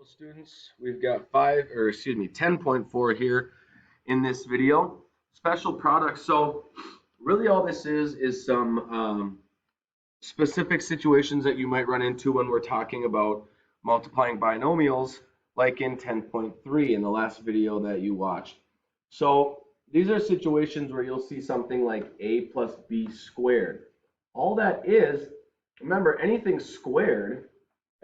Students, we've got 10.4 here in this video. Special products. So really all this is some specific situations that you might run into when we're talking about multiplying binomials, like in 10.3 in the last video that you watched. So these are situations where you'll see something like a plus b squared. All that is, remember, anything squared,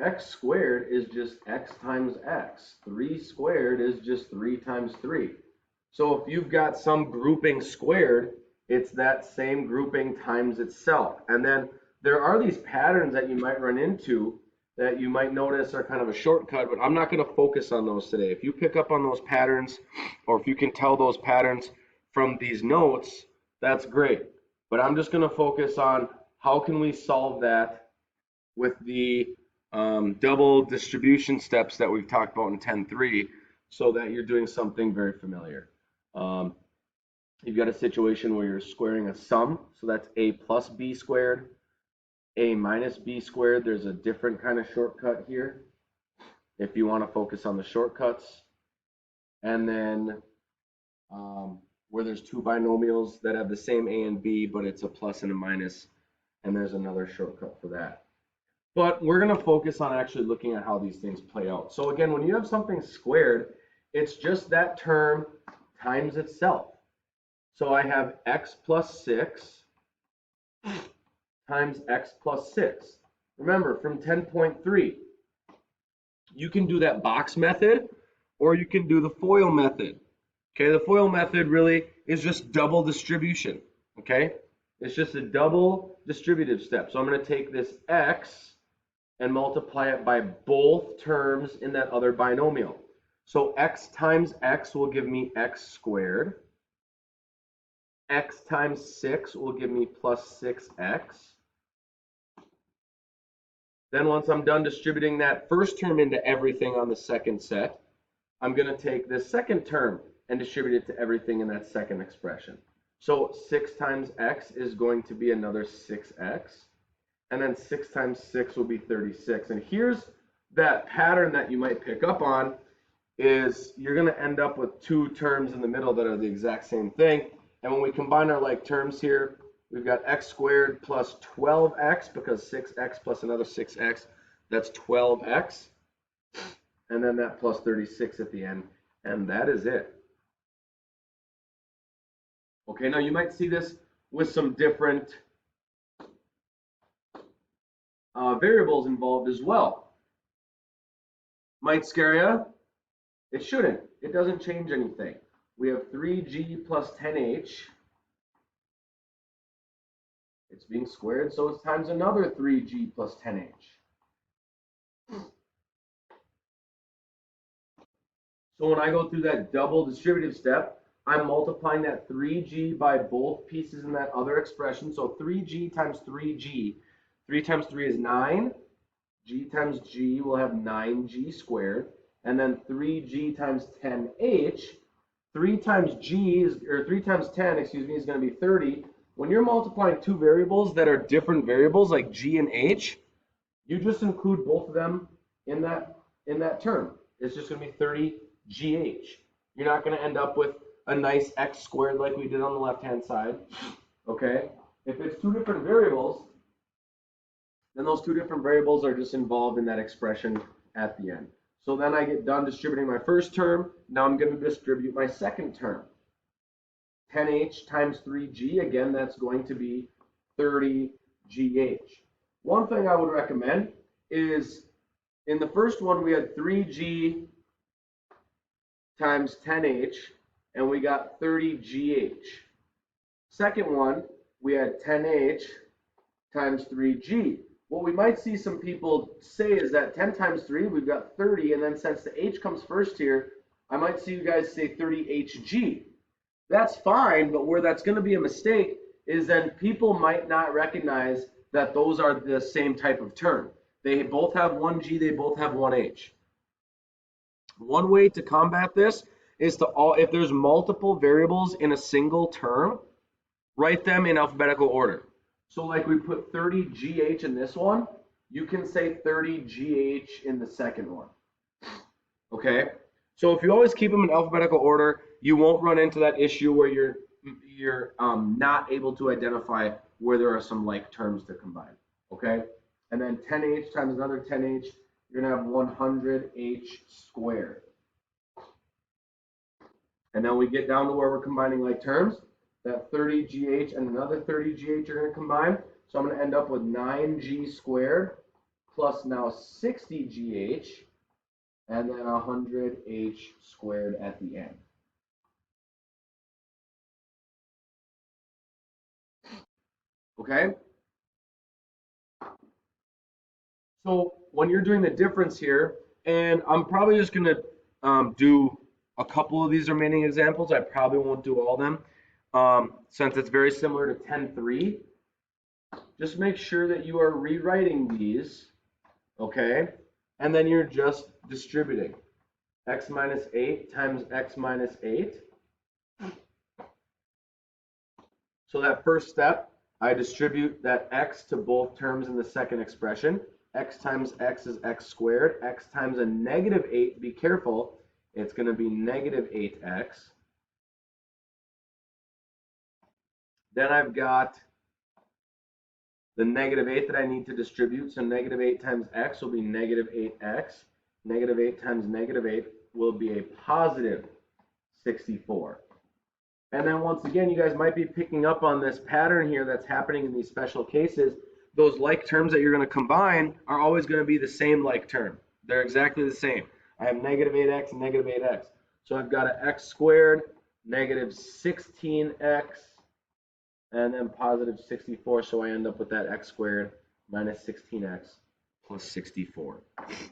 x squared is just x times x. 3 squared is just 3 times 3. So if you've got some grouping squared, it's that same grouping times itself. And then there are these patterns that you might run into that you might notice are kind of a shortcut, but I'm not going to focus on those today. If you pick up on those patterns, or if you can tell those patterns from these notes, that's great. But I'm just going to focus on how can we solve that with the double distribution steps that we've talked about in 10.3, so that you're doing something very familiar. You've got a situation where you're squaring a sum, so that's a plus b squared, a minus b squared. There's a different kind of shortcut here if you want to focus on the shortcuts. And then where there's two binomials that have the same a and b, but it's a plus and a minus, and there's another shortcut for that. But we're going to focus on actually looking at how these things play out. So again, when you have something squared, it's just that term times itself. So I have x plus 6 times x plus 6. Remember, from 10.3, you can do that box method, or you can do the FOIL method. Okay, the FOIL method really is just double distribution. Okay, it's just a double distributive step. So I'm going to take this x and multiply it by both terms in that other binomial. So x times x will give me x squared. X times 6 will give me plus 6x. Then once I'm done distributing that first term into everything on the second set, I'm going to take this second term and distribute it to everything in that second expression. So 6 times x is going to be another 6x. And then 6 times 6 will be 36. And here's that pattern that you might pick up on, is you're going to end up with two terms in the middle that are the exact same thing. And when we combine our like terms here, we've got x squared plus 12x, because 6x plus another 6x, that's 12x. And then that plus 36 at the end. And that is it. Okay, now you might see this with some different variables involved as well. Might scare you? It shouldn't. It doesn't change anything. We have 3g plus 10h. It's being squared, so it's times another 3g plus 10h. So when I go through that double distributive step, I'm multiplying that 3g by both pieces in that other expression. So 3g times 3g. 3 times 3 is 9. G times g will have 9g squared. And then 3g times 10h. 3 times g is, or 3 times 10, excuse me, is going to be 30. When you're multiplying two variables that are different variables like g and h, you just include both of them in that term. It's just going to be 30gh. You're not going to end up with a nice x squared like we did on the left-hand side. Okay? If it's two different variables, then those two different variables are just involved in that expression at the end. So then I get done distributing my first term. Now I'm going to distribute my second term. 10h times 3g, again, that's going to be 30gh. One thing I would recommend is, in the first one we had 3g times 10h, and we got 30gh. Second one, we had 10h times 3g. What we might see some people say is that 10 times 3, we've got 30, and then since the h comes first here, I might see you guys say 30hg. That's fine, but where that's going to be a mistake is then people might not recognize that those are the same type of term. They both have one g, they both have one h. One way to combat this is to, if there's multiple variables in a single term, write them in alphabetical order. So like we put 30gh in this one, you can say 30gh in the second one. Okay, so if you always keep them in alphabetical order, you won't run into that issue where you're not able to identify where there are some like terms to combine. Okay, and then 10h times another 10h, you're gonna have 100h squared. And then we get down to where we're combining like terms. That 30gh and another 30gh are going to combine. So I'm going to end up with 9g squared plus now 60gh and then 100h squared at the end. Okay? So when you're doing the difference here, and I'm probably just going to do a couple of these remaining examples. I probably won't do all of them since it's very similar to 10.3. Just make sure that you are rewriting these, okay? And then you're just distributing. X minus 8 times x minus 8. So that first step, I distribute that x to both terms in the second expression. X times x is x squared. X times a negative 8, be careful, it's going to be negative 8x. Then I've got the negative 8 that I need to distribute. So negative 8 times x will be negative 8x. Negative 8 times negative 8 will be a positive 64. And then once again, you guys might be picking up on this pattern here that's happening in these special cases. Those like terms that you're going to combine are always going to be the same like term. They're exactly the same. I have negative 8x and negative 8x. So I've got an x squared, negative 16x, and then positive 64. So I end up with that x squared minus 16x plus 64.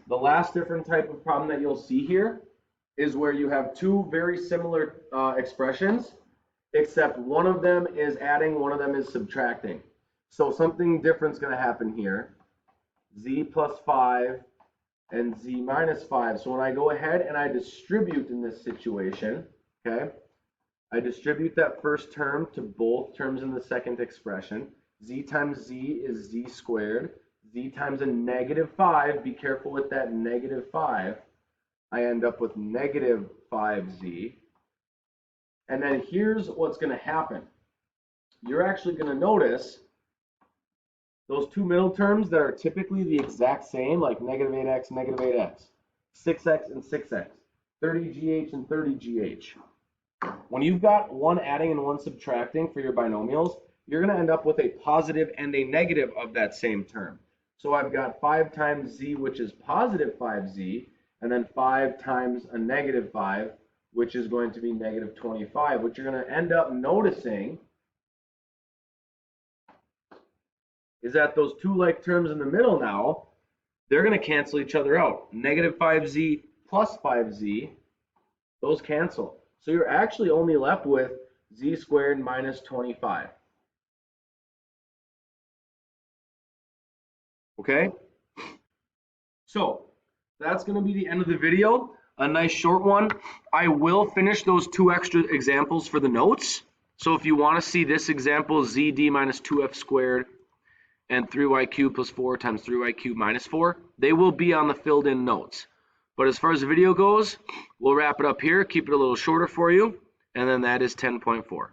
The last different type of problem that you'll see here is where you have two very similar expressions, except one of them is adding, one of them is subtracting. So something different is going to happen here. Z plus 5 and z minus 5. So when I go ahead and I distribute in this situation, okay, I distribute that first term to both terms in the second expression. Z times z is z squared. Z times a negative 5, be careful with that negative 5. I end up with negative 5z. And then here's what's going to happen. You're actually going to notice those two middle terms that are typically the exact same, like negative 8x, 6x and 6x, 30gh and 30gh. When you've got one adding and one subtracting for your binomials, you're going to end up with a positive and a negative of that same term. So I've got 5 times z, which is positive 5z, and then 5 times a negative 5, which is going to be negative 25. What you're going to end up noticing is that those two like terms in the middle now, they're going to cancel each other out. Negative 5z plus 5z, those cancel. So you're actually only left with z squared minus 25. Okay? So that's going to be the end of the video. A nice short one. I will finish those two extra examples for the notes. So if you want to see this example, zd minus 2f squared and 3y cubed plus 4 times 3y cubed minus 4, they will be on the filled in notes. But as far as the video goes, we'll wrap it up here, keep it a little shorter for you, and then that is 10.4.